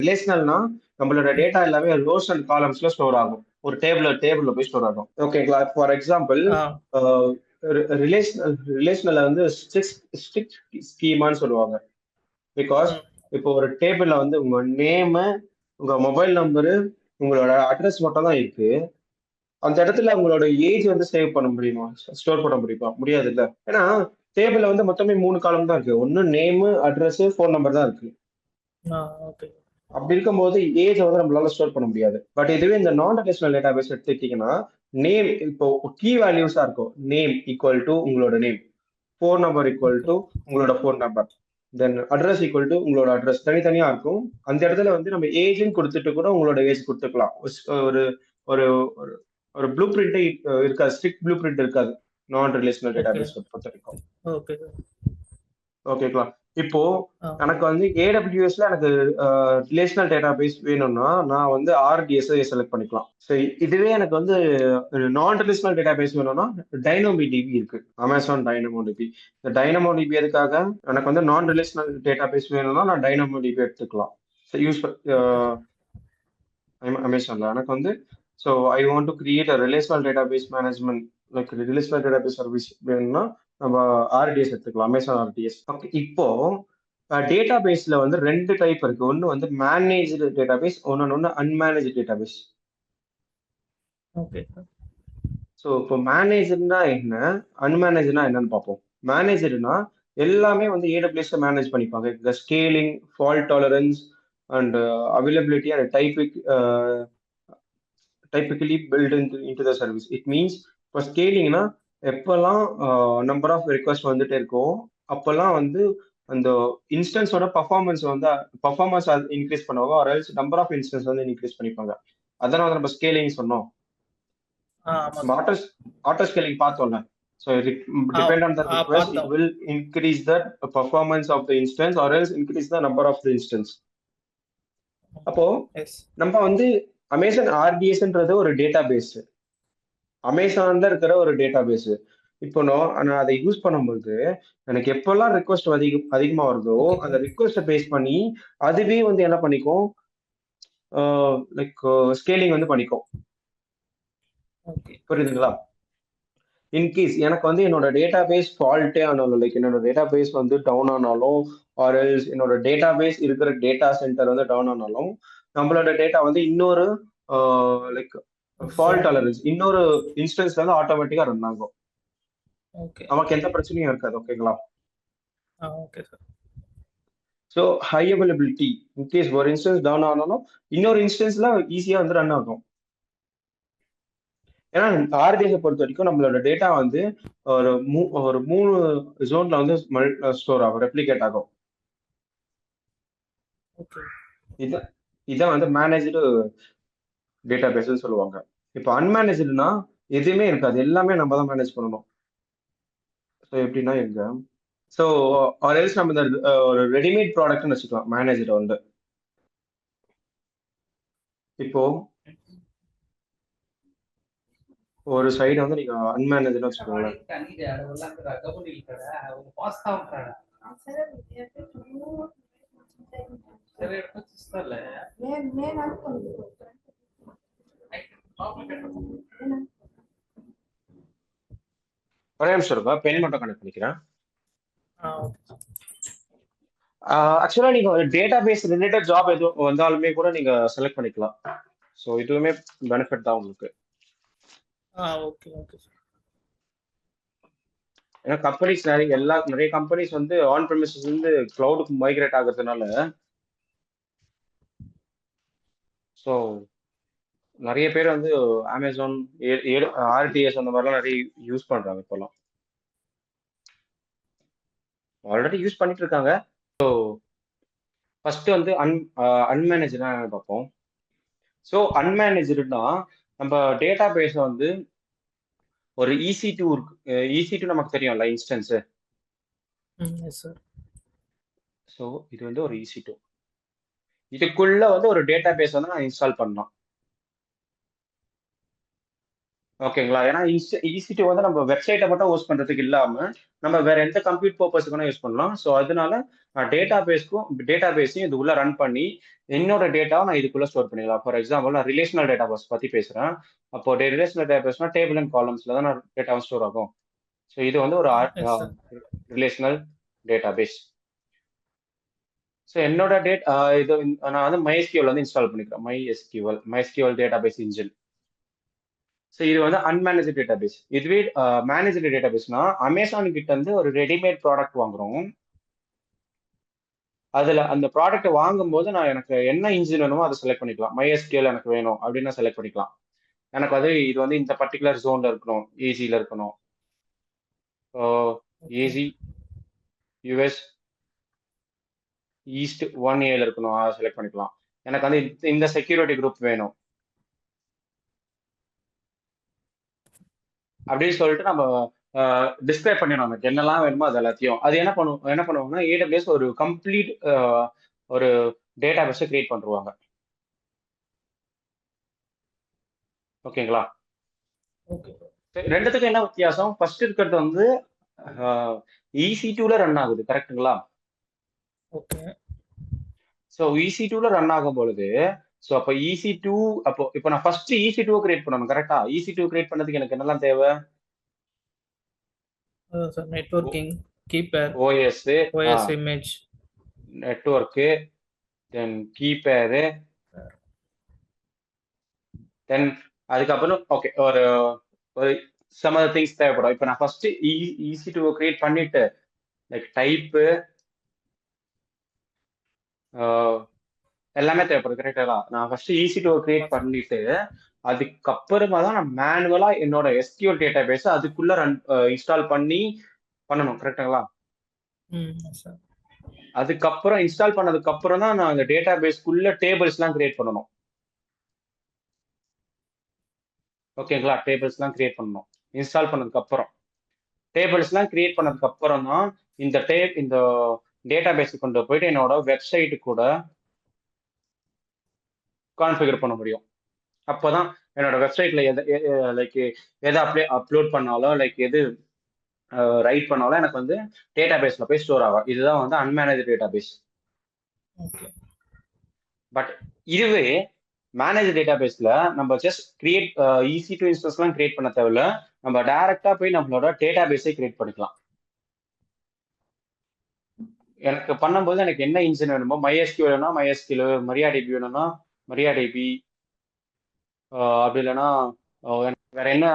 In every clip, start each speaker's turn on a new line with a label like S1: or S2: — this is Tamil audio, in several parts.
S1: ரிலேஷனல்னா நம்மளோட டேட்டா எல்லாமே ரோஸ் அண்ட் காலம்ஸ்ல ஸ்டோர் ஆகும். ஒரு டேபிள்ல போய் ஸ்டோர் ஆகும். ஓகேங்களா? ஃபார் எக்ஸாம்பிள் ரிலேஷனல்ல வந்து ஸ்ட்ரிக்ட் ஸ்கீமான்னு சொல்லுவாங்க. பிகாஸ் இப்போ ஒரு டேபிள்ல வந்து உங்க நேமு, உங்க மொபைல் நம்பரு, உங்களோட அட்ரஸ் மட்டும் தான் இருக்கு. அந்த இடத்துல உங்களோட ஏஜ் வந்து சேவ் பண்ண முடியுமா? ஸ்டோர் பண்ண முடியுமா? முடியாது இல்ல. ஏன்னா டேபிள்ல வந்து மொத்தமே 3 காலம் தான் இருக்கு. ஒன்னு நேமு, அட்ரஸ், ஃபோன் நம்பர் தான் இருக்கு. அப்படி இருக்கும்போது ஏஜ் வந்து நம்மளால ஸ்டோர் பண்ண முடியாது. பட் இதுவே இந்த நான் ரிலேஷனல் டேட்டாபேஸ் எடுத்துக்கிட்டீங்கன்னா, நேம் இப்போ கீ வேல்யூஸா இருக்கும். நேம் ஈக்குவல் டு உங்களோட name, phone number equal to உங்களோட phone number, then address equal to உங்களோட அட்ரஸ் தனித்தனியா இருக்கும். அந்த இடத்துல வந்து நம்ம ஏஜ்னு கொடுத்துட்டு கூட உங்களோட ஏஜ் கொடுத்துக்கலாம். ஒரு ஒரு ஒரு ஒரு ப்ளூ பிரிண்டே இருக்காது, ஸ்ட்ரிக்ட் ப்ளூ பிரிண்ட் இருக்காது நான் ரிலேஷனல் டேட்டாபேஸ் பொறுத்த வரைக்கும். ஓகேங்களா? இப்போ எனக்கு வந்து ஏடபிள்யூஎஸ்ல எனக்கு ரிலேஷனல் டேட்டாபேஸ் வேணும்னா நான் வந்து ஆர்டிஎஸ் செலக்ட் பண்ணிக்கலாம். ஸோ இதுவே எனக்கு வந்து நான் ரிலேஷனல் டேட்டாபேஸ் வேணும்னா டைனமோடிபி இருக்கு, அமேசான் டைனமோடிபி. இந்த டைனமோடிபி எதுக்காக? எனக்கு வந்து நான் ரிலேஷனல் டேட்டாபேஸ் வேணும்னா நான் டைனமோடிபி எடுத்துக்கலாம். யூஸ் அமேசான்ல எனக்கு வந்து so I want to create a relational database management, like relational database service வேணும்னா நம்ம ஆர்டிஎஸ் எடுத்துக்கலாம், அமேசான் ஆர்டிஎஸ். ஓகே, இப்போ டேட்டாபேஸ்ல வந்து 2 டைப் இருக்கு. ஒன்னு வந்து மேனேஜ்டு டேட்டாபேஸ், ஒன்னு அன்மேனேஜ்டு டேட்டாபேஸ்.
S2: ஓகே.
S1: ஸோ இப்போ மேனேஜ்டுனா என்ன, அன்மேனேஜ்டுனா என்னன்னு பார்ப்போம். மேனேஜ்டுனா எல்லாமே வந்து ஏடபிள்யூஎஸ்ல மேனேஜ் பண்ணிப்பாங்க. இந்த scaling, fault tolerance and availability and typically built into the service. It means இப்போ ஸ்கேலிங்னா எப்பெல்லாம் நம்பர் ஆஃப் ரெக்வஸ்ட் வந்துட்டே இருக்கோ அப்பெல்லாம் வந்து அந்த இன்ஸ்டன்ஸோட பர்ஃபார்மன்ஸ் இன்க்ரீஸ் பண்ணுவாங்க, or else number of instances வந்து இன்க்ரீஸ் பண்ணிப்பாங்க. அதனால நம்ம ஸ்கேலிங் சொன்னோம். ஆட்டோ ஸ்கேலிங் பார்த்தோம்ல. So it depend on the request, it will increase the performance of the instance or else increase the number of the instance. அப்போ நம்ம வந்து அமேசான் ஆர்டிஎஸ்ன்றது ஒரு டேட்டா பேஸ், அமேசான்ல இருக்கிற ஒரு டேட்டா பேஸ். இப்போ நான் அதை யூஸ் பண்ணும்போது எனக்கு எப்பெல்லாம் ரிக்வஸ்ட் அதிகமா வருதோ அந்த ரிக்வஸ்ட்டை பேஸ் பண்ணி அதுவே வந்து என்ன பண்ணிக்கும், லைக் ஸ்கேலிங் வந்து பண்ணிக்கும். புரியுதுங்களா? இன்கேஸ் எனக்கு வந்து என்னோட டேட்டா பேஸ் ஃபால்ட்டே ஆனாலும், லைக் என்னோட டேட்டா பேஸ் வந்து டவுன் ஆனாலும், ஆர் எல்ஸ் என்னோட டேட்டா பேஸ் இருக்கிற டேட்டா சென்டர் வந்து டவுன் ஆனாலும், நம்மளோட டேட்டா வந்து இன்னொரு லைக் ஃபால்ட் டாலரன்ஸ் இன்னொரு இன்ஸ்டன்ஸ்ல வந்து ஆட்டோமேட்டிக்கா ரன் ஆகும். நமக்கு எந்த பிரச்சனையும் இருக்காது. ஓகேங்களா? ஸோ ஹை அவைலபிலிட்டி, இன்கேஸ் ஒரு இன்ஸ்டன்ஸ் டவுன் ஆனாலும் இன்னொரு இன்ஸ்டன்ஸ்ல ஈஸியா வந்து ரன் ஆகும். ஏன்னா ஆர்டிஎஸ் பொறுத்த வரைக்கும் நம்மளோட டேட்டா வந்து ஒரு 3 ஜோன்ல வந்து ஸ்டோர் ஆகும், ரெப்ளிகேட் ஆகும். இதான் வந்து மேனேஜ்டு டேட்டா பேஸ்ன்னு சொல்லுவாங்க. இப்போ அன்மேனேஜ்டுனா எதுவுமே இருக்காது, எல்லாமே நம்ம தான் மேனேஜ் பண்ணணும். ஸோ எப்படின்னா இருக்கு, ஸோ ஆர் எல்ஸ் நம்ம இந்த ஒரு ரெடிமேட் ப்ராடக்ட்னு வச்சுக்கலாம் மேனேஜரை வந்து. இப்போ ஒரு சைடு வந்து நீங்க அன்மேனேஜ்னு வச்சுக்கோங்களேன். ஒரே நிமிஷம் இருக்கா, பென் மட்டும் கனெக்ட் பண்ணிக்கிறேன். ஆக்சுவலா நீங்க ஒரு டேட்டா பேஸ் ரிலேட்டட் ஜாப் எதுவும் வந்தாலுமே கூட நீங்க செலக்ட் பண்ணிக்கலாம். ஸோ இதுவுமே பெனிஃபிட் தான் உங்களுக்கு. ஏன்னா கம்பெனிஸ் நிறைய கம்பெனிஸ் வந்து ஆன் ப்ரெமிசஸ் இருந்து கிளவுடுக்கு மைக்ரேட் ஆகுறதுனால ஸோ நிறைய பேர் வந்து அமேசான் ஆர்டிஎஸ் அந்த மாதிரிலாம் நிறைய யூஸ் பண்றாங்க இப்போலாம். ஆல்ரெடி யூஸ் பண்ணிட்டு இருக்காங்க. ஸோ ஃபர்ஸ்ட் வந்து அன்மேனேஜ்னா பார்ப்போம். ஸோ அன்மேனேஜ்டுனா நம்ம டேட்டா பேஸ் வந்து ஒரு EC2 இருக்கு. EC2 நமக்கு தெரியும்ல, இன்ஸ்டன்ஸ். ஸோ இது வந்து ஒரு EC2. இதுக்குள்ள வந்து ஒரு டேட்டா பேஸ் வந்து நான் இன்ஸ்டால் பண்ணலாம். ஓகேங்களா? ஏன்னா EC2 வந்து நம்ம வெப்சைட்டை மட்டும் ஹோஸ்ட் பண்றதுக்கு இல்லாம நம்ம வேற எந்த கம்ப்யூட் பர்பஸ்க்கு வேணா யூஸ் பண்ணலாம். ஸோ அதனால டேட்டா பேஸையும் இது உள்ள ரன் பண்ணி என்னோட டேட்டாவை நான் இதுக்குள்ள ஸ்டோர் பண்ணிடலாம். ஃபார் எக்ஸாம்பிள் நான் ரிலேஷனல் டேட்டா பேஸ் பத்தி பேசுறேன். அப்போ ரிலேஷனல் டேட்டா பேஸ்னா டேபிள் அண்ட் காலம்ஸ்ல தான் டேட்டாவும் ஸ்டோர் ஆகும். ஸோ இது வந்து ஒரு
S2: Yes, sir.
S1: Relational database. So என்னோட இது நான் வந்து MySQL வந்து இன்ஸ்டால் பண்ணிக்கிறேன். MySQL database engine. ஸோ இது வந்து அன்மேனேஜ் டேட்டாபேஸ். இதுவே மேனேஜ்டு டேட்டாபேஸ்னா அமேசான் கிட்ட இருந்து ஒரு ரெடிமேட் ப்ராடக்ட் வாங்குறோம். அதுல அந்த ப்ராடக்ட் வாங்கும்போது நான் எனக்கு என்ன இன்ஜின் வேணுமோ அதை செலக்ட் பண்ணிக்கலாம். MySQL எனக்கு வேணும் அப்படின்னு செலக்ட் பண்ணிக்கலாம். எனக்கு வந்து இது வந்து இந்த பர்டிகுலர் ஜோன்ல இருக்கணும், ஏசில இருக்கணும். ஏசி யூஎஸ் ஈஸ்ட் 1Aல இருக்கணும், அதை செலக்ட் பண்ணிக்கலாம். எனக்கு வந்து இந்த செக்யூரிட்டி குரூப் வேணும் அப்படின்னு சொல்லிட்டு நம்ம டிஸ்கிரைப் பண்ணிடணும். நமக்கு என்னெல்லாம் வேணுமோ அது எல்லாத்தையும். அது என்ன பண்ணுவாங்கன்னா AWS ஒரு கம்ப்ளீட் ஒரு டேட்டா பேஸை கிரியேட் பண்ணுவாங்க. ஓகேங்களா?
S2: Okay.
S1: ரெண்டுத்துக்கும் என்ன வித்தியாசம்? ஃபர்ஸ்ட் இருக்கிறது வந்து EC2ல ரன் ஆகுது, கரெக்ட்டுங்களா?
S2: Okay.
S1: ஸோ EC2ல ரன் ஆகும் பொழுது ஸோ அப்போ EC2 இப்போ நான் ஃபர்ஸ்ட் EC2 கிரியேட் பண்ணணும், கரெக்டா? EC2 கிரியேட் பண்ணதுக்கு எனக்கு என்னெல்லாம் தேவை?
S2: Sir, networking, keypair,
S1: OS
S2: image,
S1: network, then keypair, then அதுக்கப்புறம் ஓகே ஒரு சம் அதர் திங்ஸ் தேவைப்படும். இப்போ நான் ஃபர்ஸ்ட் EC2 கிரியேட் பண்ணிட்டு லைக் டைப்பு எல்லாமே தேவைப்படுது, கரெக்டா? நான் ஃபர்ஸ்ட் EC2 கிரியேட் பண்ணிட்டு அதுக்கப்புறமா தான் நான் மேனுவலா என்னோட SQL டேட்டா பேஸ் அதுக்குள்ள இன்ஸ்டால் பண்ணணும், கரெக்டுங்களா? அதுக்கப்புறம் இன்ஸ்டால் பண்ணதுக்கு அப்புறம் தான் நான் அந்த டேட்டா பேஸ்க்குள்ள டேபிள்ஸ்லாம் கிரியேட் பண்ணணும். ஓகேங்களா? டேபிள்ஸ்லாம் கிரியேட் பண்ணணும் இன்ஸ்டால் பண்ணதுக்கு அப்புறம். டேபிள்ஸ்லாம் கிரியேட் பண்ணதுக்கு அப்புறம் தான் இந்த டேட்டா பேஸ் கொண்டு போயிட்டு என்னோட வெப்சைட்டு கூட கான்ஃபிகர் பண்ண முடியும். அப்போதான் என்னோட வெப்சைட்ல எதை அப்லோட் பண்ணாலும் எது ரைட் பண்ணாலும் எனக்கு வந்து டேட்டா பேஸ்ல போய் ஸ்டோர் ஆகும். இதுதான் வந்து அன்மேனேஜ் டேட்டா பேஸ். பட் இதுவே மேனேஜ் டேட்டா பேஸ்ல நம்ம ஜஸ்ட் கிரியேட் EC2 இன்ஸ்டன்ஸ்லாம் கிரியேட் பண்ண தேவையில்ல. நம்ம டைரக்டா போய் நம்மளோட டேட்டா பேஸை கிரியேட் பண்ணிக்கலாம். எனக்கு பண்ணும்போது எனக்கு என்ன இன்ஜின் வேணுமோ, MySQL வேணும்னா MySQL, MariaDB வேணும்னா MariaDB, அப்படி இல்லைன்னா வேற என்ன,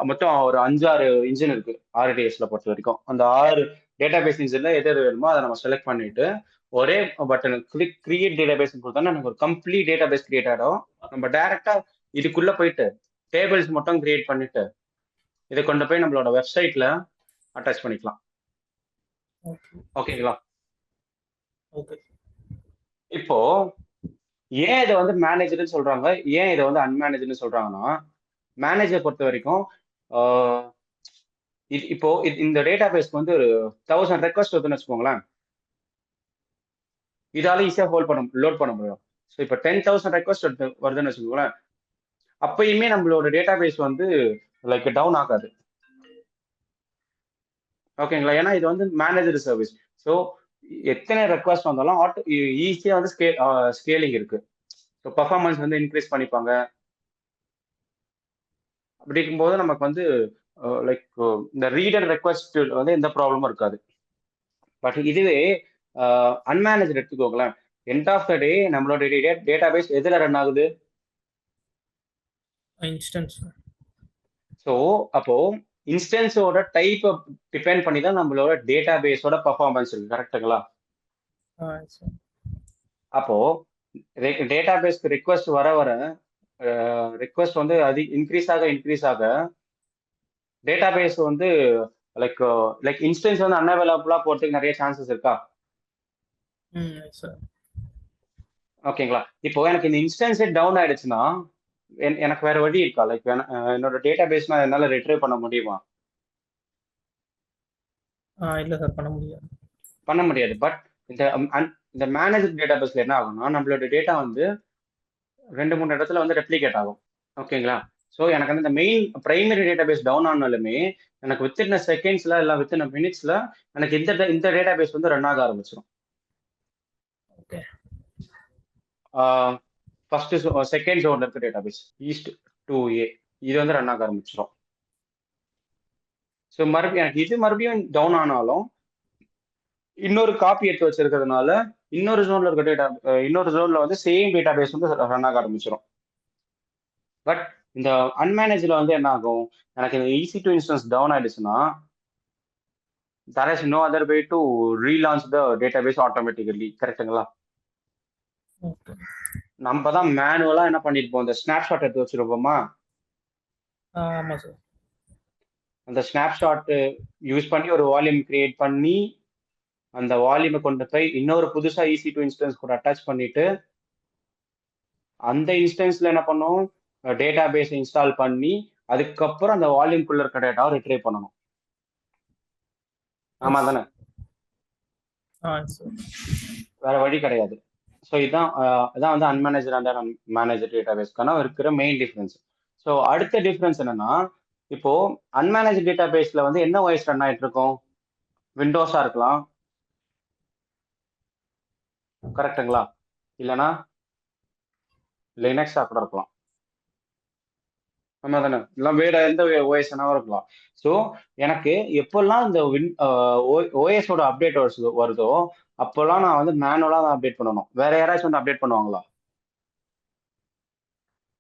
S1: மொத்தம் ஒரு 5-6 இன்ஜின் இருக்கு RDSல பொறுத்த வரைக்கும். அந்த 6 டேட்டா பேஸ் இன்ஜின்ல எது வேணுமோ அதை நம்ம செலக்ட் பண்ணிட்டு ஒரே பட்டன் கிரியேட் டேட்டா பேஸ் கொடுத்தோம்னா எனக்கு ஒரு கம்ப்ளீட் டேட்டா பேஸ் கிரியேட் ஆகிடும். நம்ம டைரக்டா இதுக்குள்ள போயிட்டு டேபிள்ஸ் மட்டும் கிரியேட் பண்ணிட்டு இதை கொண்டு போய் நம்மளோட வெப்சைட்ல அட்டாச் பண்ணிக்கலாம். ஓகேங்களா? இப்போ ஏன் இதை வந்து மேனேஜர்னு சொல்றாங்க, ஏன் இதை வந்து அன்மேனேஜர்னு சொல்றாங்கன்னா, மேனேஜர் பொறுத்த வரைக்கும் இப்போ இந்த டேட்டா பேஸ்க்கு வந்து ஒரு 1000 ரெக்வஸ்ட் வருதுன்னு வச்சுக்கோங்களேன். இதால ஈஸியா லோட் பண்ண முடியும். ஸோ இப்போ 10,000 ரெக்வஸ்ட் வருதுன்னு வச்சுக்கோங்களேன், அப்பயுமே நம்மளோட டேட்டா பேஸ் வந்து டவுன் ஆகாது. ஓகேங்களா? ஏன்னா இது வந்து மேனேஜர் சர்வீஸ். ஸோ எத்தனை ரெக்வஸ்ட் வந்தாலும் ஈஸியா வந்து ஸ்கேலிங் இருக்கு. ஸோ பர்ஃபார்மன்ஸ் வந்து இன்க்ரீஸ் பண்ணிப்பாங்க. அப்படி இருக்கும்போது நமக்கு வந்து இந்த ரீட் அண்ட் ரெக்வஸ்ட் வந்து எந்த ப்ராப்ளமும் இருக்காது. பட் இதுவே அன்மேனேஜ் எடுத்துக்கோங்களேன், எண்ட் ஆஃப் த டே நம்மளோட டேட்டா பேஸ் எதுல ரன் ஆகுது? இன்ஸ்டன்ஸ். ஸோ அப்போ இன்ஸ்டன்ஸோட டைப் டிபெண்ட் பண்ணி தான் நம்மளோட டேட்டா பேஸோட பர்ஃபார்மன்ஸ் இருக்கு, கரெக்டுங்களா? அப்போ டேட்டா பேஸ்க்கு ரிக்வஸ்ட் வர ரிக்வஸ்ட் வந்து இன்க்ரீஸ் ஆக டேட்டா பேஸ் வந்து இன்ஸ்டன்ஸ் வந்து அன்அவைலபிளா போறதுக்கு நிறைய சான்சஸ் இருக்கா? ஓகேங்களா? இப்போ எனக்கு இந்த இன்ஸ்டன்ஸே டவுன் ஆயிடுச்சுன்னா எனக்கு வேற வழி இருக்கா? என்னோட டேட்டா பேஸ் நான் என்னால ரிட்ரைவ் பண்ண முடியுமா?
S2: இல்ல சார்,
S1: பண்ண முடியாது. பட் இந்த மேனேஜர் டேட்டா பேஸ்ல என்ன ஆகும்னா நம்மளோட டேட்டா வந்து 2-3 இடத்துல வந்து ரெப்ளிகேட் ஆகும். ஓகேங்களா? ஸோ எனக்கு வந்து இந்த மெயின் பிரைமரி டேட்டாபேஸ் டவுன் ஆனாலுமே எனக்கு வித்தின் செகண்ட்ஸ்ல இல்லை வித்தின் மினிட்ஸ்ல எனக்கு இந்த டேட்டாபேஸ் வந்து ரன் ஆக ஆரம்பிச்சிடும்.
S2: ஓகே
S1: ஃபர்ஸ்ட் செகண்ட் ஜோன்ல இருக்க டேட்டாபேஸ் ஈஸ்ட் 2A இது வந்து ரன் ஆக ஆரம்பிச்சிடும். ஸோ மறுபடியும் எனக்கு இது மறுபடியும் டவுன் ஆனாலும் இன்னொரு காப்பி எடுத்து வச்சிருக்கிறதுனால இன்னொரு ஜோன்ல இருக்க இன்னொரு ஜோன்ல வந்து சேம் டேட்டாபேஸ் வந்து ரன் ஆக ஆரம்பிச்சிடும். பட் இந்த அன்மேனேஜ்ல வந்து என்ன ஆகும், எனக்கு இந்த EC2 இன்ஸ்டன்ஸ் டவுன் ஆயிடுச்சுன்னா there is no other way to relaunch the database automatically. கரெக்ட்டுங்களா?
S2: ஓகே
S1: நம்ம தான் மேனுவலா என்ன பண்ணிருப்போம், இந்த ஸ்னாப்ஷாட் எடுத்து வச்சிருப்போமா,
S2: ஆமா சார்.
S1: அந்த ஸ்னாப்ஷாட் யூஸ் பண்ணி ஒரு வால்யூம் கிரியேட் பண்ணி அந்த வால்யூமை கொண்டு போய் இன்னொரு புதுசா EC2 இன்ஸ்டன்ஸ் கூட அட்டாச் பண்ணிட்டு அந்த இன்ஸ்டன்ஸ்ல என்ன பண்ணும், டேட்டாபேஸ் இன்ஸ்டால் பண்ணி அதுக்கப்புறம் அந்த வால்யூம்குள்ள இருக்க டேட்டாவை ரிட்ரைவ் பண்ணணும். ஆமா தானே?
S2: சார்
S1: வேற வழி கிடையாது. ஸோ இதான் வந்து அன்மேனேஜர் அண்ட் மேனேஜர் டேட்டாபேஸ்க்கான இருக்கிற மெயின் டிஃபரன்ஸ். ஸோ அடுத்த டிஃபரன்ஸ் என்னன்னா, இப்போ அன்மேனேஜ் டேட்டாபேஸ்ல வந்து என்ன OS ரன் ஆயிட்டு இருக்கும், விண்டோஸா இருக்கலாம், கரெக்டுங்களா? இல்லைன்னா லினக்ஸா கூட இருக்கலாம். ஆமா தானே? இல்லை வேற எந்த OS இருக்கலாம். ஸோ எனக்கு எப்பெல்லாம் இந்த OSோட அப்டேட் வருதோ அப்போல்லாம் நான் வந்து மேனுவலா தான் அப்டேட் பண்ணணும். வேற யாராச்சும் வந்து அப்டேட் பண்ணுவாங்களா?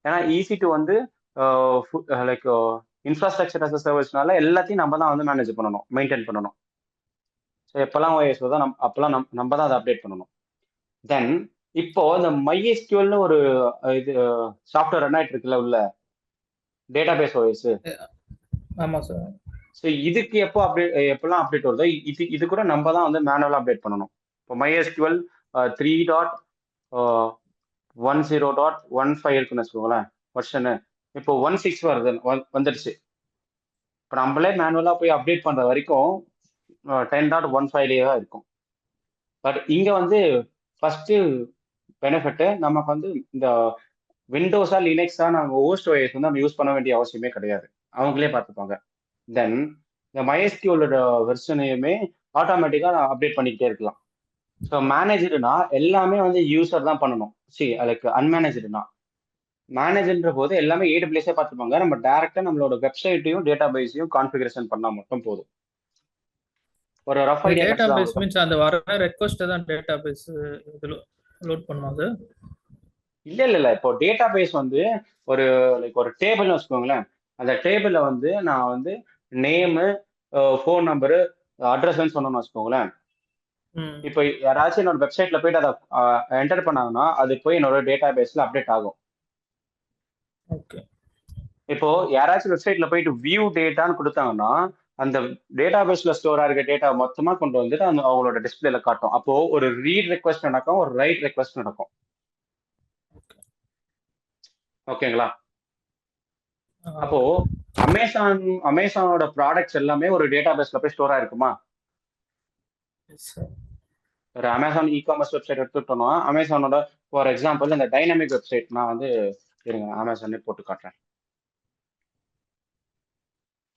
S1: ஏன்னா EC2 வந்து லைக் இன்ஃப்ராஸ்ட்ரக்சர் அஸ் சர்வீஸ்னால எல்லாத்தையும் நம்ம தான் வந்து மேனேஜ் பண்ணணும், மெயின்டைன் பண்ணணும். ஸோ எப்பெல்லாம் OS தான் அப்பெல்லாம் நம்ம தான் அதை அப்டேட் பண்ணணும். தென் இப்போ இந்த MySQLன்னு ஒரு இது சாஃப்ட்வேர் ரன் ஆயிட்டு இருக்குல்ல உள்ள டேட்டாபேஸ் OS.
S2: ஆமா சார்.
S1: ஸோ இதுக்கு எப்பெல்லாம் அப்டேட் வருதோ இது கூட நம்ம தான் வந்து மேனுவலாக அப்டேட் பண்ணணும். இப்போ MySQL 3.10.15 இருக்குன்னு வச்சுக்கோங்களேன் வெர்ஷனு. இப்போ 16 வந்துடுச்சு. இப்போ நம்மளே மேனுவலாக போய் அப்டேட் பண்ணுற வரைக்கும் 10.15 தான் இருக்கும். பட் இங்கே வந்து ஃபர்ஸ்ட் பெனிஃபிட் நமக்கு வந்து இந்த விண்டோஸா லினக்ஸா நாங்கள் ஹோஸ்ட் OS வந்து நம்ம யூஸ் பண்ண வேண்டிய அவசியமே கிடையாது, அவங்களே பார்த்துப்பாங்க. தென் இந்த MySQLோட வெர்ஷனையுமே ஆட்டோமேட்டிக்காக அப்டேட் பண்ணிக்கிட்டே இருக்கலாம். ஸோ மேனேஜர்னா எல்லாமே வந்து யூசர் தான் பண்ணணும். லைக் அன்மேனேஜர்னா மேனேஜர்ன்ற போது எல்லாமே AWS பார்த்துப்பாங்க. நம்ம டைரக்டா நம்மளோட வெப்சைட்டையும் டேட்டாபேஸையும் கான்ஃபிகரேஷன் பண்ணா மட்டும் போதும். ஒரு ரஃப் ஐடியா
S2: டேட்டாபேஸ் மீன்ஸ் அந்த வர ரெக்வெஸ்ட் தான் டேட்டாபேஸ் இதுல லோட் பண்ணுவாங்க.
S1: இல்ல இப்போ டேட்டாபேஸ் வந்து ஒரு லைக் ஒரு டேபிள்னு வச்சுக்கோங்களேன். அந்த டேபிள்ல வந்து நான் வந்து நேமு, ஃபோன் நம்பரு, அட்ரஸ்ன்னு சொன்னோம்னு வச்சுக்கோங்களேன். இப்போ யாராச்சும் என்னோட வெப்சைட்ல போயிட்டு அதை என்டர் பண்ணாங்கன்னா அது போய் என்னோட டேட்டாபேஸ்ல அப்டேட் ஆகும்.
S2: ஓகே.
S1: இப்போ யாராச்சும் வெப்சைட்ல போயிட்டு வியூ டேட்டான்னு கொடுத்தாங்கன்னா அந்த டேட்டாபேஸ்ல ஸ்டோரா இருக்க டேட்டா மொத்தமா கொண்டு வந்துட்டு அவங்களோட டிஸ்பிளேல காட்டும். அப்போ ஒரு ரீட் ரெக்வெஸ்ட் நடக்கும், ஒரு ரைட் ரெக்வெஸ்ட் நடக்கும். ஓகேங்களா? அப்போ அமேசானோட ப்ராடக்ட்ஸ் எல்லாமே ஒரு டேட்டாபேஸ்ல போய் ஸ்டோரா இருக்குமா? ஒரு அமேசான் இ-காமர்ஸ் வெப்சைட் எடுத்துட்டோம்னா அமேசானோட ஃபார் எக்ஸாம்பிள் இந்த டைனமிக் வெப்சைட் நான் வந்து இருங்க அமேசானே போட்டு காட்டுறேன்.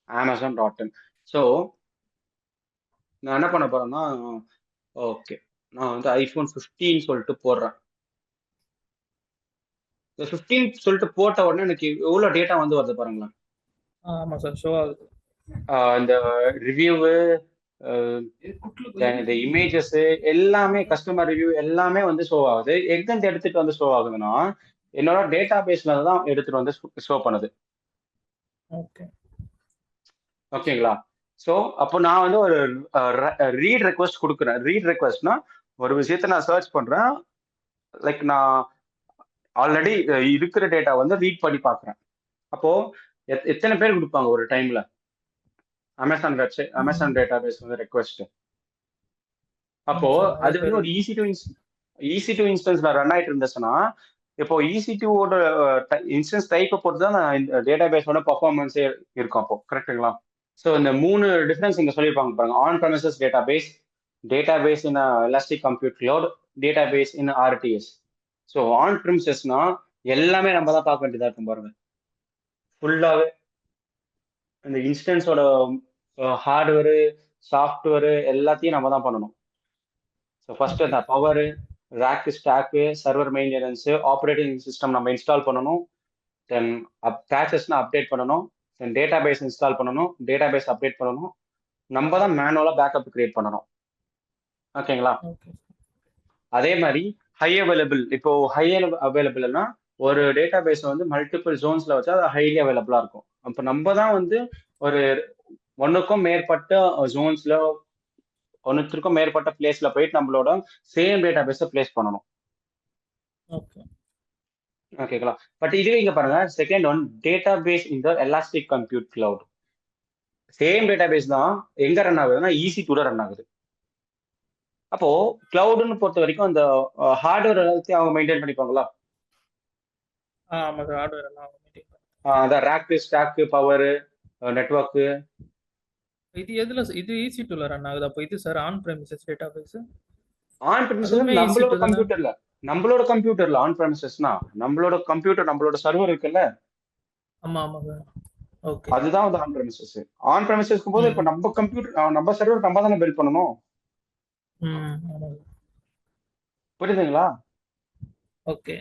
S1: Amazon.in. ஸோ நான் என்ன பண்ண போறேன்னா, ஓகே நான் வந்து iPhone 15 சொல்லிட்டு போடுறேன். 15 சொல்லிட்டு போட்ட உடனே எனக்கு எவ்வளவு டேட்டா வந்து வருது பாருங்களேன்.
S2: ஆமா சார், ஷோ ஆகுது.
S1: இந்த ரிவ்யூவு, இந்த இமேஜஸ் எல்லாமே, கஸ்டமர் ரிவ்யூ எல்லாமே வந்து ஷோ ஆகுது. எங்க எடுத்துட்டு வந்து ஷோ ஆகுதுன்னா என்னோட டேட்டா பேஸ்ல தான் எடுத்துட்டு வந்து ஷோ பண்ணுது. ஓகேங்களா? ஸோ அப்போ நான் வந்து ஒரு ரீட் ரெக்வெஸ்ட் கொடுக்குறேன். ரீட் ரெக்வெஸ்ட்னா ஒரு விஷயத்த நான் சர்ச் பண்றேன், லைக் நான் ஆல்ரெடி இருக்கிற டேட்டா வந்து ரீட் பண்ணி பார்க்குறேன். அப்போ எத்தனை பேர் கொடுப்பாங்க ஒரு டைம்ல Amazon website, Amazon database வந்து ரெக்வெஸ்ட்? அப்போ அது வந்து ஒரு EC2 இன்ஸ்டன்ஸ்ல ரன் ஆயிட்டு இருந்துச்சுன்னா இப்போ EC2ஓட இன்ஸ்டன்ஸ் டைப்பை பொறுத்து தான் இந்த டேட்டா பேஸோட பர்ஃபார்மன்ஸே இருக்கும். அப்போ கரெக்டுங்களா? ஸோ இந்த 3 டிஃபரன்ஸ் இங்க சொல்லியிருப்பாங்க பாருங்க. On premises database in elastic compute cloud, database in RTS. So on ப்ரெமிசஸ்னா எல்லாமே நம்ம தான் பார்க்க வேண்டியதா இருக்கும் பாருங்க. ஃபுல்லாவே இந்த இன்ஸ்டன்ஸோட ஹார்ட்வேரு, சாஃப்ட்வேரு எல்லாத்தையும் நம்ம தான் பண்ணணும். ஸோ ஃபர்ஸ்ட்
S2: ஓகே
S1: அந்த power, rack, stack, server maintenance, operating system நம்ம இன்ஸ்டால் பண்ணணும். தென் பேச்சஸ்னா அப்டேட் பண்ணணும். தென் டேட்டா பேஸ் இன்ஸ்டால் பண்ணணும். டேட்டா பேஸ் அப்டேட் பண்ணணும். நம்ம தான் மேனுவலாக பேக்கப் கிரியேட் பண்ணணும். ஓகேங்களா?
S2: ஓகே
S1: அதே மாதிரி ஹை அவைலபிள். இப்போ ஹை அவைலபிள்னா ஒரு டேட்டா பேஸ் வந்து மல்டிபிள் ஜோன்ஸ்ல வச்சா அது ஹைலி அவைலபிளா இருக்கும். அப்போ நம்ம தான் வந்து ஒரு ஒன்றுக்கும் மேற்பட்ட ஜோன்ஸ்ல ஒன்றுத்திற்கும் மேற்பட்ட பிளேஸ்ல போயிட்டு நம்மளோட சேம் டேட்டா பேஸை பிளேஸ் பண்ணணும்.
S2: ஓகே
S1: ஓகேங்களா? பட் இதுவே இங்க பாருங்க, second one database in the elastic compute cloud. Same database தான் எங்க ரன் ஆகுதுன்னா EC2ல ரன் ஆகுது. அப்போ கிளவுடுன்னு பொறுத்த வரைக்கும் அந்த ஹார்ட்வேர் எல்லாத்தையும் அவங்க மெயின்டைன் பண்ணிப்பாங்களா?
S2: ஆமாம் சார் ஹார்ட்வேர் எல்லாம் meeting.
S1: அதான் ரேக்கு, ஸ்டாக்கு, பவரு, நெட்ஒர்க்கு.
S2: இது எதுல இது EC2ல ரன் ஆகுது? அப்போ இது sir on premises database
S1: on premises
S2: அதுவுமே
S1: நம்மளோட
S2: EC2 தானே?
S1: கம்ப்யூட்டர்ல ஆன் ப்ரெமிசஸ்னா நம்மளோட கம்ப்யூட்டர், நம்மளோட சர்வர் இருக்குல்ல,
S2: ஆமாம் ஆமாம் சார். ஓகே
S1: அதுதான் வந்து ஆன் ப்ரெமிசஸ். ஆன் ப்ரெமிசஸ்க்கும் போது இப்போ நம்ம கம்ப்யூட்டர், நம்ம சர்வர் நம்ம தானே பில்ட் பண்ணணும்.
S2: ஆமாம்
S1: புரியுதுங்களா?
S2: ஓகே.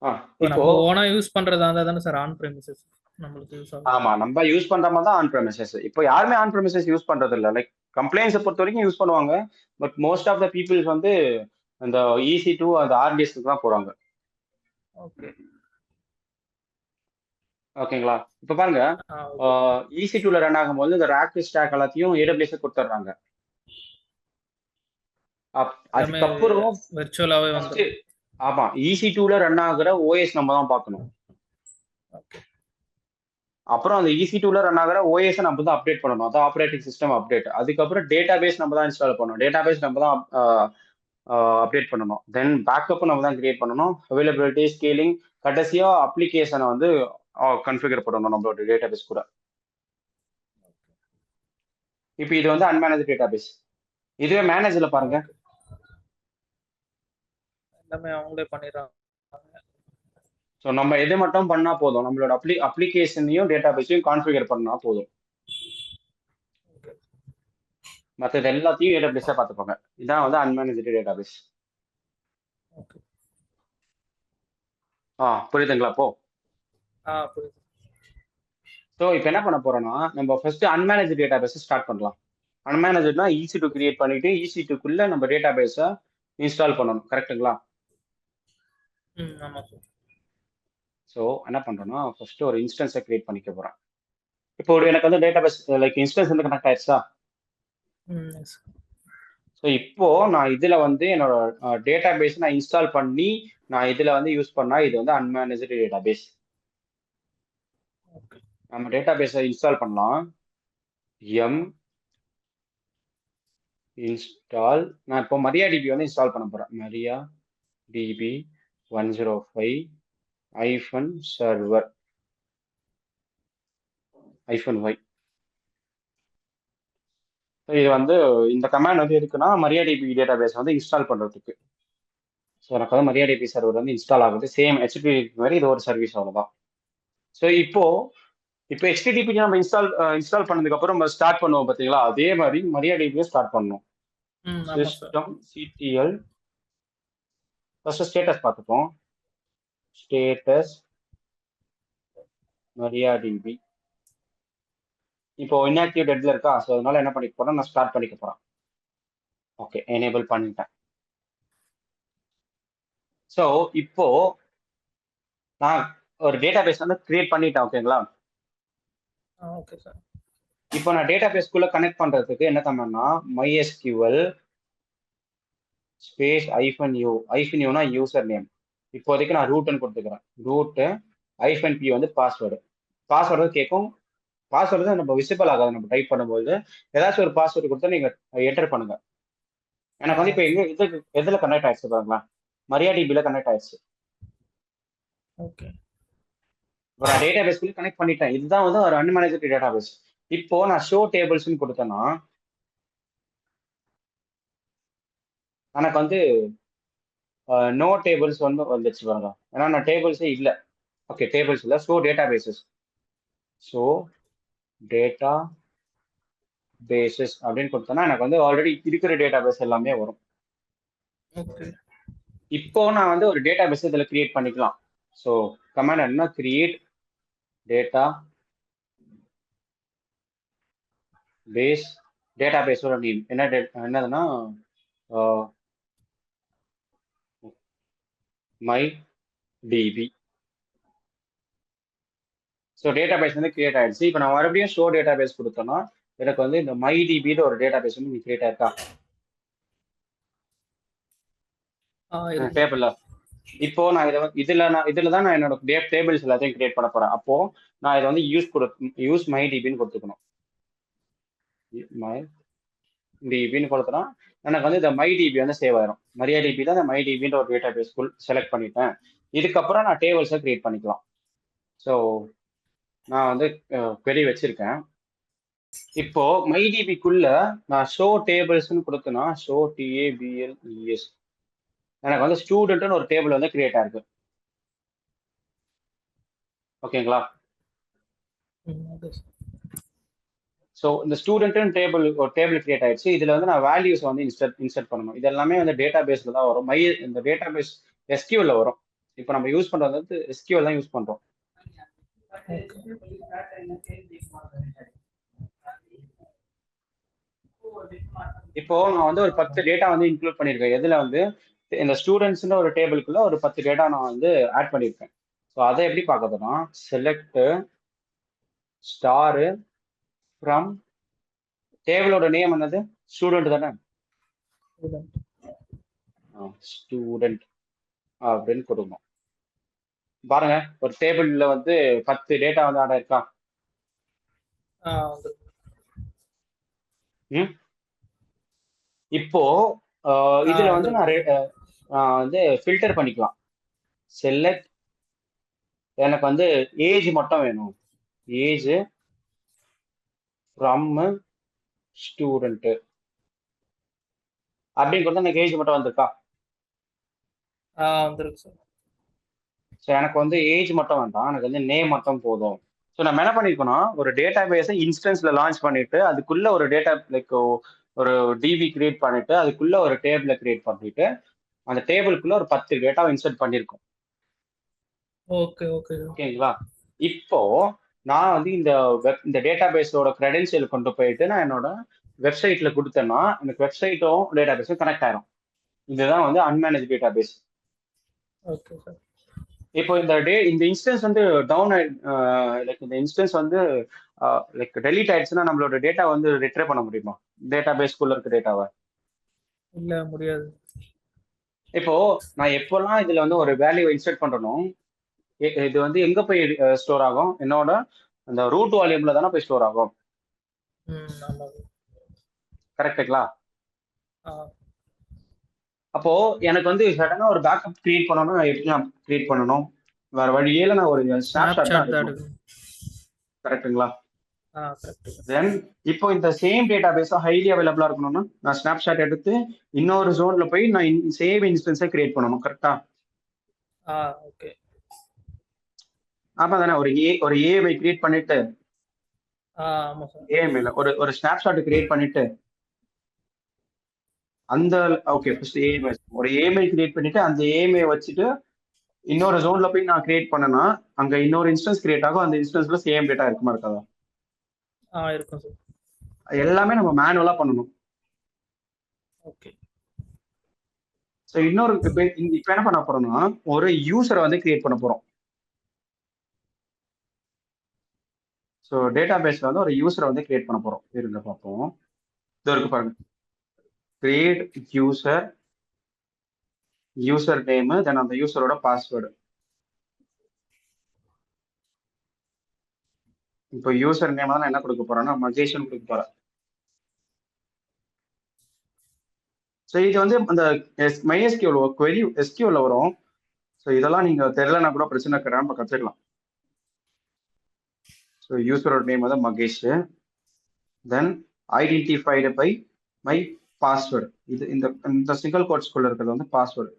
S1: இப்போ
S2: நம்ம ஓனா யூஸ் பண்றதா இருந்தா தானே சார் ஆன் ப்ரெமிசஸ் நம்மளுக்கு யூஸ் ஆகும்.
S1: ஆமா, நம்ம யூஸ் பண்ற மாதிரி தான் ஆன் ப்ரெமிசஸ். இப்போ யாருமே ஆன் ப்ரெமிசஸ் யூஸ் பண்றது இல்ல. லைக் கம்ப்ளைண்ட்ஸை பொறுத்த வரைக்கும் யூஸ் பண்ணுவாங்க. But most of the peoples வந்து அந்த EC2 அந்த RDSக்கு தான் போறாங்க.
S2: ஓகே
S1: ஓகேங்களா? இப்போ பாருங்க, EC2ல ரன் ஆகும்போது இந்த ரேக் ஸ்டாக் எல்லாத்தையும் AWS கொடுத்துட்றாங்க. அதுக்கப்புறம்
S2: வெர்ச்சுவலாவே வந்துரும்.
S1: ஆமா, EC2ல ரன் ஆகுற OS நம்ம தான் பார்க்கணும்.
S2: ஓகே
S1: அப்புறம் அந்த EC2ல ரன் ஆகுற OS நம்ம தான் அப்டேட் பண்ணணும். அதான் ஆப்ரேட்டிங் சிஸ்டம் அப்டேட். அதுக்கப்புறம் டேட்டா பேஸ் நம்ம தான் இன்ஸ்டால் பண்ணணும். டேட்டா பேஸ் நம்ம தான் அப்டேட் பண்ணணும். தென் பேக்கப்பும் நம்ம தான் கிரியேட் பண்ணணும். அவைலபிலிட்டி, ஸ்கேலிங், கடைசியா அப்ளிகேஷனை வந்து கன்ஃபிகர் பண்ணணும் நம்மளோட டேட்டா பேஸ் கூட. இப்போ இது வந்து அன்மேனேஜ் டேட்டா பேஸ். இதுவே மேனேஜ்ல பாருங்க,
S2: எல்லாமே அவங்களே பண்ணிடுறாங்க.
S1: ஸோ நம்ம எது மட்டும் பண்ணா போதும், நம்மளோட அப்ளிகேஷனையும் டேட்டா பேஸையும் கான்ஃபிகர் பண்ணா போதும். மற்றது எல்லாத்தையும் AWS பார்த்துப்பாங்க. இதான் வந்து அன்மேனேஜ் டேட்டா பேஸ். புரியுதுங்களா இப்போ?
S2: புரியுது.
S1: ஸோ இப்போ என்ன பண்ண போறோம்னா, நம்ம ஃபர்ஸ்ட் அன்மேனேஜ் டேட்டா பேஸை ஸ்டார்ட் பண்ணலாம். அன்மேனேஜ்னா EC2 கிரியேட் பண்ணிட்டு EC2க்குள்ள நம்ம டேட்டா பேஸை இன்ஸ்டால் பண்ணணும். கரெக்ட்டுங்களா?
S2: ஆமா சார்.
S1: ஸோ என்ன பண்றோம்னா, ஃபர்ஸ்ட் ஒரு இன்ஸ்டன்ஸை கிரியேட் பண்ணிக்க போறேன். இப்போ எனக்கு வந்து டேட்டா பேஸ் லைக் இன்ஸ்டன்ஸ் வந்து கனெக்ட் ஆயிடுச்சா? ஸோ இப்போ நான் இதுல வந்து என்னோட டேட்டா பேஸ் நான் இன்ஸ்டால் பண்ணி நான் இதுல வந்து யூஸ் பண்ணா இது வந்து அன்மேனேஜ்டு டேட்டா பேஸ். நம்ம டேட்டா பேஸை இன்ஸ்டால் பண்ணலாம். M install. நான் இப்போ MariaDB வந்து இன்ஸ்டால் பண்ண போறேன். MariaDB 105 -server -y. இது வந்து இந்த கமாண்ட் வந்து எதுக்குன்னா MariaDB டேட்டா பேஸ் வந்து இன்ஸ்டால் பண்றதுக்கு. ஸோ எனக்கு வந்து MariaDB சர்வர் வந்து இன்ஸ்டால் ஆகுது. சேம் HTTP மாதிரி இது ஒரு சர்வீஸ், அவ்வளவுதான். ஸோ இப்போ HTTP நம்ம இன்ஸ்டால் பண்ணதுக்கு அப்புறம் நம்ம ஸ்டார்ட் பண்ணுவோம் பாத்தீங்களா, அதே மாதிரி MariaDB ஸ்டார்ட் பண்ணணும். சிஸ்டம் CTL ஃபர்ஸ்ட் ஸ்டேட்டஸ் பார்த்துப்போம். ஸ்டேட்டஸ் MariaDB இப்போ இன்ஆக்டிவ் டெட்ல இருக்கா? ஸோ அதனால என்ன பண்ணிக்க போறேன், நான் ஸ்டார்ட் பண்ணிக்க போறேன். ஓகே, எனேபிள் பண்ணிட்டேன். ஸோ இப்போ நான் ஒரு டேட்டா பேஸ் வந்து கிரியேட் பண்ணிட்டேன். ஓகேங்களா?
S2: Okay sir.
S1: இப்போ நான் டேட்டா பேஸ்க்குள்ள கனெக்ட் பண்றதுக்கு என்ன பண்ணணும்னா MySQL ஸ்பேஸ் -u. -uனா யூசர் நேம். இப்போதைக்கு நான் ரூட்னு கொடுத்துக்கிறேன். ரூட் -p வந்து பாஸ்வேர்டு. பாஸ்வேர்டு கேட்கும். பாஸ்வேர்டு தான் நம்ம விசிபிள் ஆகாது. நம்ம டைப் பண்ணும்போது ஏதாச்சும் ஒரு பாஸ்வேர்டு கொடுத்தா நீங்க என்டர் பண்ணுங்க. எனக்கு வந்து இப்போ எதுல கனெக்ட் ஆயிடுச்சு பாருங்களா, MariaDBல கனெக்ட் ஆயிடுச்சு.
S2: ஓகே,
S1: ஒரு டேட்டா பேஸ்க்குள்ள கனெக்ட் பண்ணிட்டேன். இதுதான் வந்து ஒரு அன்மேனேஜ்டு டேட்டா பேஸ். இப்போ நான் ஷோ டேபிள்ஸ்னு கொடுத்தேன்னா எனக்கு வந்து நோ டேபிள்ஸ் வந்து வந்துச்சு பாருங்க. ஏன்னா நான் டேபிள்ஸே இல்லை. ஓகே டேபிள்ஸ் இல்லை, show databases. So databases அப்படின்னு கொடுத்தோன்னா எனக்கு வந்து ஆல்ரெடி இருக்கிற டேட்டா பேஸ் எல்லாமே வரும்.
S2: ஓகே
S1: இப்போ நான் வந்து ஒரு டேட்டா பேஸ் இதில் கிரியேட் பண்ணிக்கலாம். ஸோ கமாண்ட் என்ன, கிரியேட் டேட்டா பேஸ், டேட்டா பேஸோட நேம் என்னதுன்னா my DB. So database வந்து கிரியேட் ஆயிடுச்சு. இப்போ நான் மறுபடியும் ஷோ டேட்டா பேஸ் கொடுத்தோன்னா எனக்கு வந்து இந்த மை டிபின்னு ஒரு டேட்டா பேஸ் வந்து கிரியேட் ஆயிருக்கா டேபிள்ல. இப்போ நான் இதுல தான் நான் என்னோட டேபிள்ஸ் எல்லாத்தையும் கிரியேட் பண்ண போறேன். அப்போ நான் இதை வந்து யூஸ் மை டிபின்னு கொடுத்துக்கணும். மை டிபின்னு கொடுத்தனா எனக்கு வந்து இந்த மை டிபி வந்து சேவ் ஆயிரும். மரியா டிபி தான் இந்த மை டிபின்ற ஒரு டேட்டா பேஸ் செலக்ட் பண்ணிட்டேன். இதுக்கப்புறம் நான் டேபிள்ஸை கிரியேட் பண்ணிக்கலாம். ஸோ நான் வந்து query வச்சிருக்கேன். இப்போ மைடிபிக்குள்ள நான் ஷோ டேபிள்ஸ்னு கொடுத்தேன்னா ஷோ டிஏபிஎல்இஎஸ் எனக்கு வந்து ஸ்டூடெண்ட்னு ஒரு டேபிள் வந்து கிரியேட் ஆயிருக்கு. ஓகேங்களா? ஸோ இந்த ஸ்டூடெண்ட்னு ஒரு டேபிள் கிரியேட் ஆயிடுச்சு. இதுல வந்து நான் வேல்யூஸ் வந்து இன்சர்ட் பண்ணணும். இது எல்லாமே வந்து டேட்டா பேஸ்ல தான் வரும். இந்த டேட்டா பேஸ் எஸ்கியூல வரும். இப்போ நம்ம யூஸ் பண்றது வந்து எஸ்கியூஎல் தான் யூஸ் பண்றோம். இப்போ நான் வந்து ஒரு 10 டேட்டா வந்து இன்க்ளூட் பண்ணியிருக்கேன். எதுல வந்து இந்த ஸ்டூடெண்ட்ஸ்ன்ற ஒரு டேபிளுக்குள்ள ஒரு 10 டேட்டா நான் வந்து ஆட் பண்ணியிருக்கேன். ஸோ அதை எப்படி பார்க்கறதுன்னா செலக்ட் ஸ்டார் ஃப்ரம் டேபிளோட நேம் என்னது, ஸ்டூடெண்ட் தானே, ஸ்டூடெண்ட் அப்படின்னு கொடுக்கணும். பாருங்க ஒரு டேபிள்ல வந்து 10 டேட்டா வந்து ஆட் ஆயிருக்கா. இப்போ இதுல வந்து நான் வந்து ஃபில்டர் பண்ணிக்கலாம். செலக்ட் எனக்கு வந்து ஏஜ் மட்டும் வேணும், ஏஜ் ஃப்ரம் ஸ்டூடெண்ட் அப்படின்னு கொடுத்தா எனக்கு ஏஜ் மட்டும் வந்திருக்கா. ஸோ எனக்கு வந்து ஏஜ் மட்டும் வேண்டாம், எனக்கு வந்து நேம் மட்டும் போதும். ஸோ நம்ம என்ன பண்ணிருக்கோம்னா ஒரு டேட்டா பேஸை இன்ஸ்டன்ஸ்ல லான்ச் பண்ணிட்டு அதுக்குள்ள ஒரு டேட்டா லைக் ஒரு டிபி கிரியேட் பண்ணிட்டு அதுக்குள்ள ஒரு டேபிளை கிரியேட் பண்ணிட்டு அந்த டேபிளுக்குள்ள ஒரு 10 டேட்டாவை இன்சர்ட் பண்ணிருக்கோம். ஓகேங்களா? இப்போ நான் வந்து இந்த டேட்டா பேஸோட கிரெடென்ஷியல் கொண்டு போயிட்டு நான் என்னோட வெப்சைட்ல கொடுத்தேன்னா எனக்கு வெப்சைட்டும் டேட்டா பேஸும் கனெக்ட் ஆயிரும். இதுதான் வந்து அன்மேனேஜ் டேட்டா பேஸ். இப்போ இந்த இன்ஸ்டன்ஸ் வந்து டவுன் லைக் இந்த இன்ஸ்டன்ஸ் வந்து லைக் டெலீட் ஆயிடுச்சுன்னா நம்மளோட டேட்டா வந்து ரிட்ரைவ் பண்ண முடியுமா டேட்டா பேஸ்க்குள்ள இருக்க டேட்டாவை?
S2: இல்ல முடியாது.
S1: இப்போ நான் எப்பெல்லாம் இதுல வந்து ஒரு வேல்யூ இன்சர்ட் பண்றணும் இது வந்து எங்க போய் ஸ்டோர் ஆகும், என்னோட அந்த ரூட் வால்யூம்ல தானே போய் ஸ்டோர் ஆகும். கரெக்டுங்களா? அப்போ எனக்கு வந்து சடனா ஒரு பேக்கப் கிரியேட் பண்ணணும், நான் எப்படி நான் கிரியேட் பண்ணணும், வேற வழியில நான் ஒரு ஸ்னாப்ஷாட் தான் எடுக்கணும். கரெக்டுங்களா? தென் இப்போ இந்த சேம் டேட்டா பேஸ் ஹைலி அவைலபிளா இருக்கணும்னா நான் ஸ்னாப்ஷாட் எடுத்து இன்னொரு ஜோன்ல போய் நான் சேம் இன்ஸ்டன்ஸை கிரியேட் பண்ணணும். கரெக்டா?
S2: ஓகே.
S1: ஆமா தானே. ஒரு ஏஐ கிரியேட் பண்ணிட்டு ஏஎம்எல் ஒரு ஸ்னாப்ஷாட் கிரியேட் பண்ணிட்டு அந்த ஓகே ஃபர்ஸ்ட் ஏஎம்ஐ ஒரு ஏஎம்ஐ கிரியேட் பண்ணிட்டு அந்த ஏஎம்ஐ வச்சுட்டு இன்னொரு ஜோன்ல போய் நான் கிரியேட் பண்ணனா அங்க இன்னொரு இன்ஸ்டன்ஸ் கிரியேட் ஆகும். அந்த இன்ஸ்டன்ஸ்ல சேம் டேட்டா இருக்குமா இருக்காதா?
S2: இருக்கும் சார்.
S1: எல்லாமே நம்ம மேனுவலா பண்ணணும்.
S2: ஓகே.
S1: ஸோ இன்னொரு இப்போ என்ன பண்ண போறோம்னா ஒரு யூசரை வந்து கிரியேட் பண்ண போறோம். ஸோ டேட்டா பேஸ்ல வந்து ஒரு யூசரை வந்து கிரியேட் பண்ண போறோம். இருங்க பார்ப்போம். இது இருக்கு பாருங்க, கிரியேட் யூசர் நேம், தென் அந்த யூசரோட பாஸ்வேர்டு. இப்போ யூசர் நேம் தான் என்ன கொடுக்க போறேன்னா மகேஷன் கொடுக்க போறேன். ஸோ இது வந்து அந்த MySQL query SQL வரும். ஸோ இதெல்லாம் நீங்க தெரியலன்னா கூட பிரச்சனை கிடையாது, நம்ம கற்றுக்கலாம். ஸோ யூசரோட நேம் வந்து மகேஷ், தென் ஐடென்டிஃபைடு பை மை பாஸ்வேர்டு. இது இந்த சிங்கிள் கோட்ஸ்குள்ள இருக்கிறது வந்து பாஸ்வேர்டு.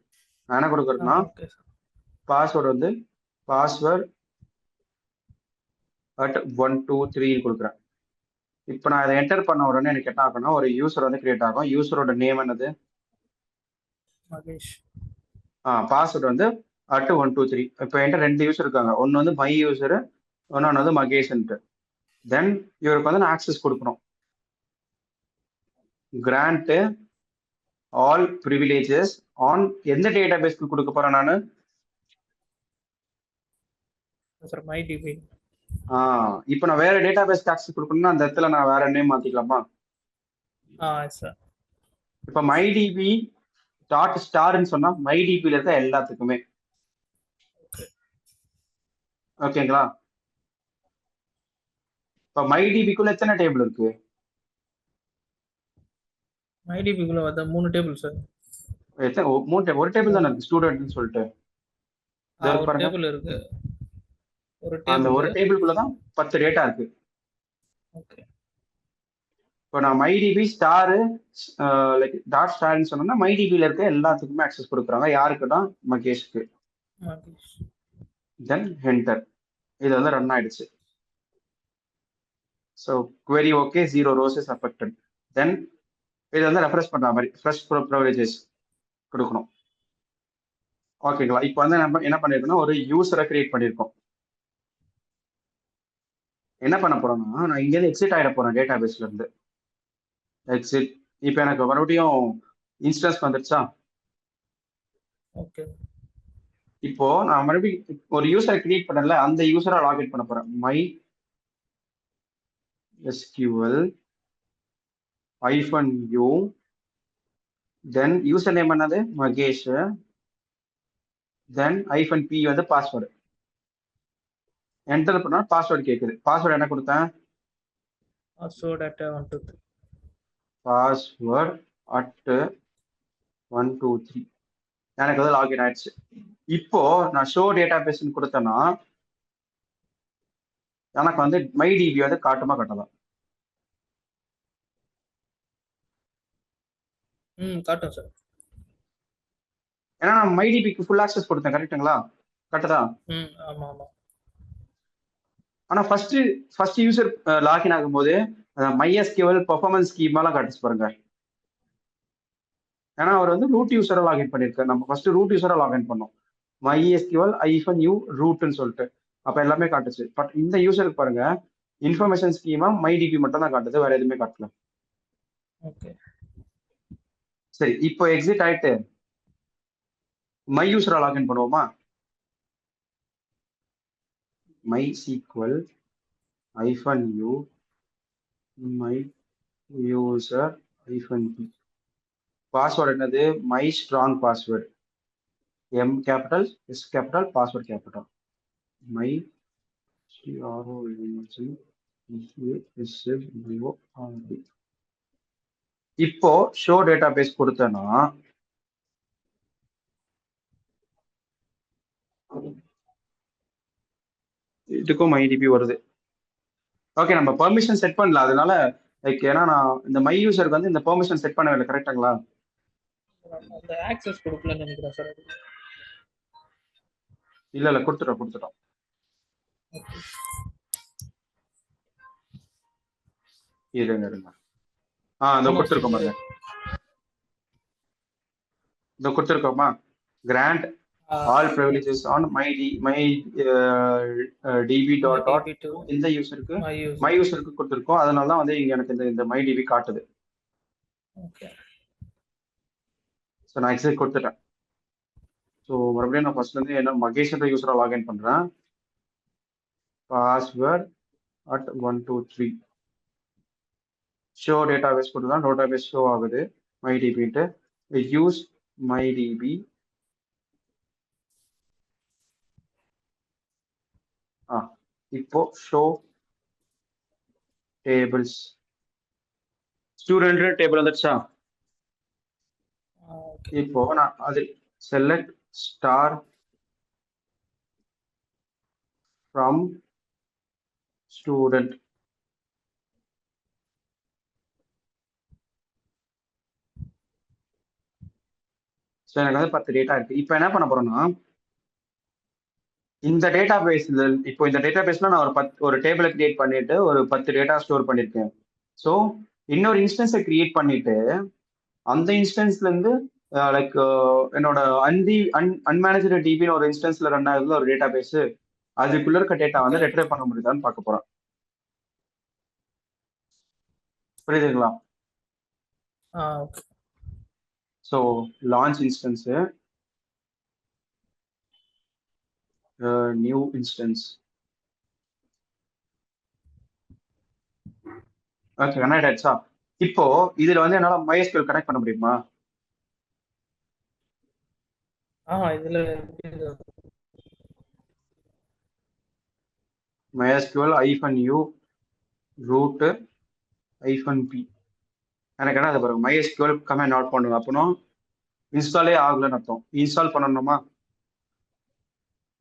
S1: நான் என்ன கொடுக்குறேன்னா பாஸ்வேர்டு வந்து பாஸ்வேர்டு அட் 1 2 3 கொடுக்குறேன். இப்போ நான் இதை என்டர் பண்ண உடனே எனக்கு என்ன ஆகும்னா ஒரு யூசர் வந்து கிரியேட் ஆகும். யூசரோட நேம் என்னது?
S2: மகேஷ்.
S1: பாஸ்வேர்டு வந்து அட் 1 2 3. இப்போ என்கிட்ட 2 யூசர் இருக்காங்க. ஒன்று வந்து மை யூசர், இன்னொன்று வந்து மகேஷ்ன்ட்டு. தென் இவருக்கு வந்து நான் ஆக்சஸ் கொடுக்கணும். கிராண்ட் ஆல் ப்ரிவிலேஜஸ் ஆன் எந்த டேட்டா பேஸ்க்கு கொடுக்க போறேன் நான்?
S2: Sir my DB.
S1: இப்போ நான் வேற டேட்டா பேஸ்க்கு ஆக்சஸ் கொடுக்கணும்னா அந்த இடத்துல நான் வேற நேம் மாத்திக்கலாமா?
S2: சார்.
S1: இப்போ மைடிபி டாட் ஸ்டார்ன்னு சொன்னா மைடிபியில் இருக்க எல்லாத்துக்குமே. ஓகேங்களா? இப்போ மைடிபிக்குள்ள எத்தனை டேபிள் இருக்கு?
S2: மை டிபிக்குள்ள வந்து 3 டேபிள் சார்.
S1: ஒரு டேபிள் தானே இருக்கு ஸ்டூடெண்ட்னு சொல்லிட்டு.
S2: ஒரு டேபிள் இருக்கு.
S1: அந்த ஒரு டேபிளுக்குள்ள தான் 10 டேட்டா இருக்கு.
S2: ஓகே.
S1: இப்போ நான் மைடிபி ஸ்டார் லைக் டாட் ஸ்டார்ன்னு சொன்னோம்னா மைடிபியில் இருக்க எல்லாத்துக்குமே ஆக்சஸ் கொடுக்குறாங்க. யாருக்குன்னா மகேஷ்க்கு. தென் என்டர். இது வந்து ரன் ஆயிடுச்சு. So query okay, 0 rows is affected. தென் இது வந்து ரெஃப்ரெஷ் பண்ற மாதிரி ஃப்ரெஷ் ப்ரிவிலேஜஸ் கொடுக்கணும். ஓகேங்களா? இப்போ வந்து நம்ம என்ன பண்ணிருக்கோம்னா ஒரு யூசரை கிரியேட் பண்ணியிருக்கோம். என்ன பண்ண போறோம்னா நான் இங்கேருந்து எக்ஸிட் ஆகிட போறேன் டேட்டா பேஸ்ல இருந்து. எக்ஸிட். இப்போ எனக்கு மறுபடியும் இன்ஸ்டன்ஸ் வந்துருச்சா?
S2: ஓகே.
S1: இப்போ நான் மறுபடியும் ஒரு யூசரை கிரியேட் பண்ணல, அந்த யூசரை லாகின் பண்ண போறேன். My SQL -u then user name என்னது? மகேஷ். தென் -p வந்து பாஸ்வேர்டு. என்டர் பண்ணா பாஸ்வேர்டு கேட்குது. பாஸ்வேர்டு என்ன கொடுத்தேன்?
S2: Password at 1 2 3.
S1: Password at 1 2 3. எனக்கு வந்து லாகின் ஆயிடுச்சு. இப்போ நான் ஷோ டேட்டா பேஸ்ன்னு கொடுத்தேன்னா எனக்கு வந்து மை டிபி வந்து காட்டுமா காட்டலாம்?
S2: காட்டும் சார்.
S1: ஏன்னா நான் மை டிபிக்கு ஃபுல் ஆக்சஸ் கொடுத்தேன். கரெக்டுங்களா? கரெக்டா?
S2: ஆமா ஆமா.
S1: ஆனா ஃபர்ஸ்ட் யூசர் லாகின் ஆகும்போது MySQL பெர்ஃபார்மன்ஸ் ஸ்கீமாலாம் காட்டுச்சு பாருங்க. ஏன்னா அவர் வந்து ரூட் யூசரா லாகின் பண்ணியிருக்காரு. நம்ம ஃபர்ஸ்ட் ரூட் யூசரா லாகின் பண்ணோம். MySQL -u ரூட்னு சொல்லிட்டு அப்ப எல்லாமே காட்டுச்சு. பட் இந்த யூசருக்கு பாருங்க இன்ஃபர்மேஷன் ஸ்கீமா மைடிபி மட்டும் தான் காட்டுது, வேற எதுவுமே காட்டல.
S2: ஓகே.
S1: சரி, இப்போ எக்ஸிட் ஆயிட்டு மை யூசரா லாகின் பண்ணுவோமா? MySQL -u my user -p. Password என்னது? My strong password. M capital, S capital, password capital. My STRONG. இப்போ ஷோ டேட்டா பேஸ் கொடுத்தேன்னா இதுக்கும் மைடிபி வருது. ஓகே, நம்ம பெர்மிஷன் செட் பண்ணல, அதனால லைக் ஏன்னா நான் இந்த மை யூசருக்கு வந்து இந்த பெர்மிஷன் செட் பண்ணவே இல்லை. கரெக்டாங்களா?
S2: அந்த ஆக்சஸ் கொடுக்கலன்னு நினைக்கிறேன் சார்.
S1: இல்ல கொடுத்துட்டோம். இருங்க. இதோ கொடுத்துருக்கோம் பாருங்க. இதோ கொடுத்துருக்கோமா? Grant all privileges on my DB dot இந்த யூசருக்கு மை யூசருக்கு கொடுத்துருக்கோம். அதனால தான் வந்து இங்க எனக்கு இந்த மை டிபி காட்டுது.
S2: ஓகே.
S1: ஸோ நான் எக்ஸிட் கொடுத்துட்டேன். ஸோ மறுபடியும் நான் ஃபர்ஸ்ட்ல இருந்து என்ன மகேஷ் யூசரா லாகின் பண்றேன். Password at 1 2 3. ஷோ டேட்டாபேஸ் கொடுத்து தான் டேட்டாபேஸ் ஷோ ஆகுது. மைடிபிட்டு யூஸ் மைடிபி. இப்போ ஷோ டேபிள்ஸ் ஸ்டூடெண்ட் டேபிள் வந்துடுச்சா? இப்போ நான் அது select star from student. So எனக்கு வந்து 10 டேட்டா இருக்கு. இப்போ என்ன பண்ண போறோம்னா இந்த டேட்டா பேஸ்ல இப்போ இந்த டேட்டா பேஸ்ல நான் ஒரு டேபிளை கிரியேட் பண்ணிட்டு ஒரு 10 டேட்டா ஸ்டோர் பண்ணிருக்கேன். ஸோ இன்னொரு இன்ஸ்டன்ஸை கிரியேட் பண்ணிட்டு அந்த இன்ஸ்டன்ஸ்ல இருந்து லைக் என்னோட அன்மேனேஜ்டு டிபின்னு ஒரு இன்ஸ்டன்ஸ்ல ரன் ஆகுதுல ஒரு டேட்டா பேஸ், அதுக்குள்ள இருக்க டேட்டா வந்து
S2: ஓகே
S1: ரெட்ரைவ் பண்ண முடியுதான்னு பார்க்க போறோம். புரியுதுங்களா?
S2: Okay
S1: so launch instance, new instance. Okay, connect ஆயிடுச்சா? இப்போ இதுல வந்து என்னால MySQL கனெக்ட் பண்ண முடியுமா?
S2: இதுல
S1: MySQL -u root -p. எனக்கு என்ன அது பாருங்க, MySQL கமெண்ட் நாட் பண்ணுங்க. அப்போ இன்ஸ்டாலே ஆகலன்னு அர்த்தம். இன்ஸ்டால் பண்ணணுமா?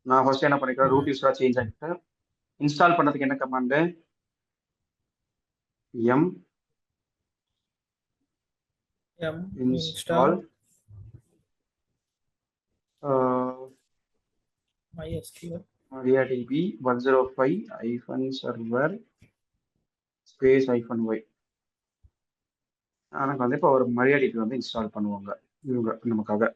S1: நான் ஃபர்ஸ்ட் என்ன பண்ணிக்கிறேன், ரூட் யூஸரா சேஞ்ச் ஆகிட்டு இன்ஸ்டால் பண்ணதுக்கு என்ன command, M
S2: install
S1: install
S2: MySQL
S1: MariaDB 105 -server space -y. எனக்கு வந்து இப்போ ஒரு MariaDB வந்து இன்ஸ்டால் பண்ணுவாங்க இவங்க நமக்காக.